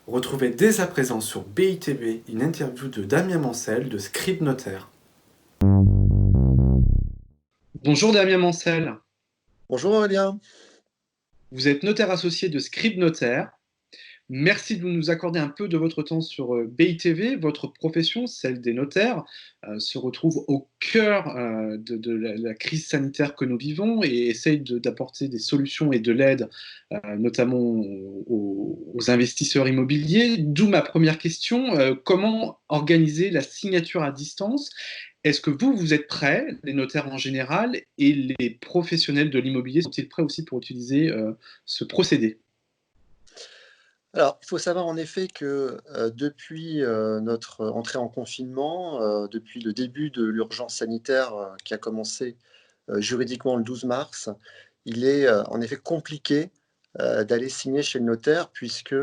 Retrouvez dès à présent sur BITV une interview de Damien Mancel de Scribe Notaire. Bonjour Damien Mancel, Bonjour Aurélien. vous êtes notaire associé de Scribe Notaire. Merci de nous accorder un peu de votre temps sur BITV. Votre profession, celle des notaires, se retrouve au cœur de la crise sanitaire que nous vivons et essaye d'apporter des solutions et de l'aide, notamment aux investisseurs immobiliers. D'où ma première question, comment organiser la signature à distance? Est-ce que vous êtes prêts, les notaires en général, et les professionnels de l'immobilier sont-ils prêts aussi pour utiliser ce procédé? Alors, il faut savoir en effet que depuis notre entrée en confinement, depuis le début de l'urgence sanitaire qui a commencé juridiquement le 12 mars, il est en effet compliqué d'aller signer chez le notaire puisque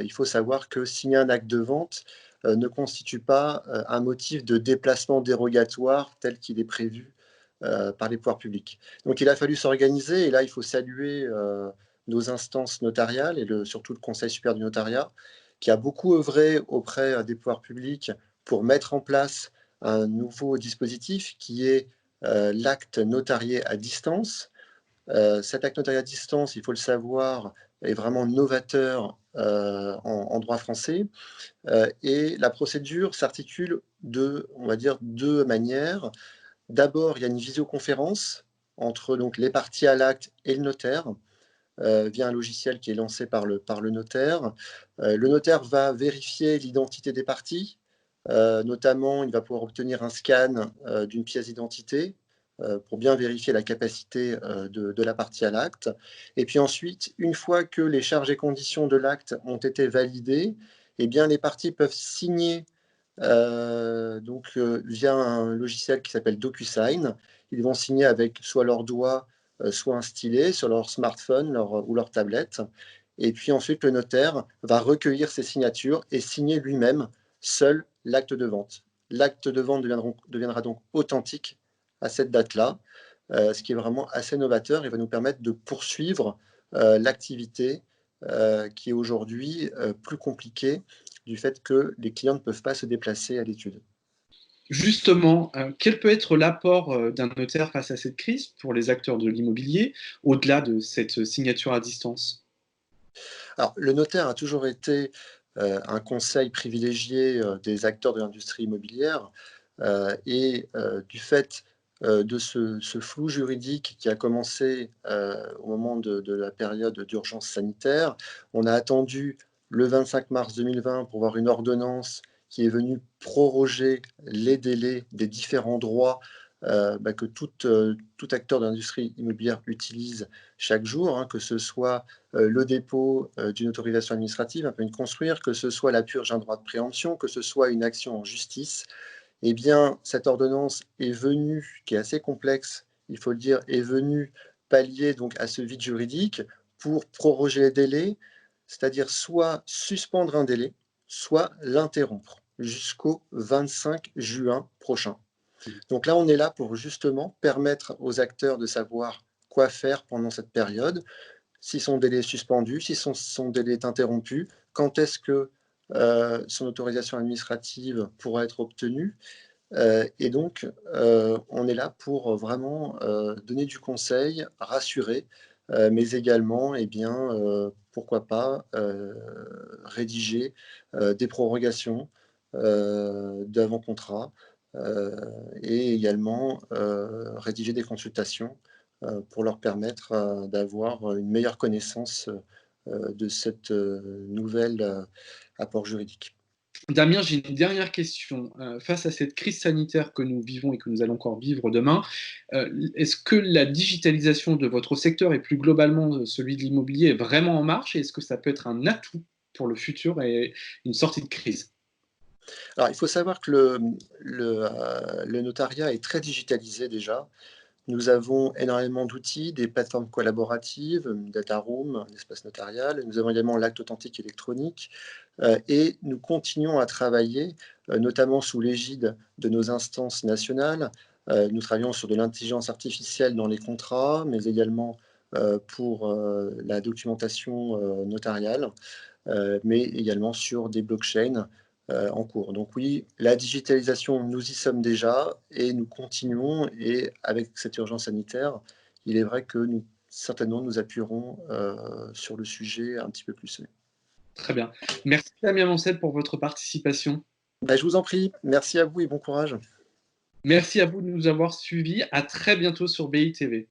il faut savoir que signer un acte de vente ne constitue pas un motif de déplacement dérogatoire tel qu'il est prévu par les pouvoirs publics. Donc il a fallu s'organiser et là il faut saluer nos instances notariales et surtout le Conseil supérieur du notariat qui a beaucoup œuvré auprès des pouvoirs publics pour mettre en place un nouveau dispositif qui est l'acte notarié à distance. Cet acte notarié à distance, il faut le savoir, est vraiment novateur en droit français. Et la procédure s'articule on va dire, deux manières. D'abord, il y a une visioconférence entre donc, les parties à l'acte et le notaire via un logiciel qui est lancé par le notaire. Le notaire va vérifier l'identité des parties. Notamment, il va pouvoir obtenir un scan d'une pièce d'identité pour bien vérifier la capacité de la partie à l'acte. Et puis ensuite, une fois que les charges et conditions de l'acte ont été validées, eh bien, les parties peuvent signer via un logiciel qui s'appelle DocuSign. Ils vont signer avec soit leurs doigts, soit un stylet sur leur smartphone ou leur tablette. Et puis ensuite, le notaire va recueillir ces signatures et signer lui-même seul l'acte de vente. L'acte de vente deviendra donc authentique à cette date-là, ce qui est vraiment assez novateur et va nous permettre de poursuivre l'activité qui est aujourd'hui plus compliquée du fait que les clients ne peuvent pas se déplacer à l'étude. Justement, quel peut être l'apport d'un notaire face à cette crise pour les acteurs de l'immobilier, au-delà de cette signature à distance? Alors, le notaire a toujours été un conseil privilégié des acteurs de l'industrie immobilière du fait de ce flou juridique qui a commencé au moment de la période d'urgence sanitaire. On a attendu le 25 mars 2020 pour voir une ordonnance qui est venue proroger les délais des différents droits que tout acteur de l'industrie immobilière utilise chaque jour, hein, que ce soit le dépôt d'une autorisation administrative, un permis de construire, que ce soit la purge d'un droit de préemption, que ce soit une action en justice. Eh bien, cette ordonnance est venue, qui est assez complexe, il faut le dire, est venue pallier donc à ce vide juridique pour proroger les délais, c'est-à-dire soit suspendre un délai, soit l'interrompre jusqu'au 25 juin prochain. Donc là, on est là pour justement permettre aux acteurs de savoir quoi faire pendant cette période, si son délai est suspendu, si son délai est interrompu, quand est-ce que son autorisation administrative pourra être obtenue. On est là pour vraiment donner du conseil, rassurer, mais également, pourquoi pas, rédiger des prorogations d'avant-contrat et également rédiger des consultations pour leur permettre d'avoir une meilleure connaissance de cette nouvelle apport juridique. Damien, j'ai une dernière question. Face à cette crise sanitaire que nous vivons et que nous allons encore vivre demain, est-ce que la digitalisation de votre secteur et plus globalement celui de l'immobilier est vraiment en marche et est-ce que ça peut être un atout pour le futur et une sortie de crise? Alors, il faut savoir que le notariat est très digitalisé déjà. Nous avons énormément d'outils, des plateformes collaboratives, Data Room, un espace notarial. Nous avons également l'acte authentique électronique et nous continuons à travailler, notamment sous l'égide de nos instances nationales. Nous travaillons sur de l'intelligence artificielle dans les contrats, mais également pour la documentation notariale, mais également sur des blockchains en cours. Donc oui, la digitalisation, nous y sommes déjà et nous continuons. Et avec cette urgence sanitaire, il est vrai que nous, certainement, nous appuierons sur le sujet un petit peu plus. Oui. Très bien. Merci Damien Mancel pour votre participation. Bah, je vous en prie, merci à vous et bon courage. Merci à vous de nous avoir suivis. À très bientôt sur BITV.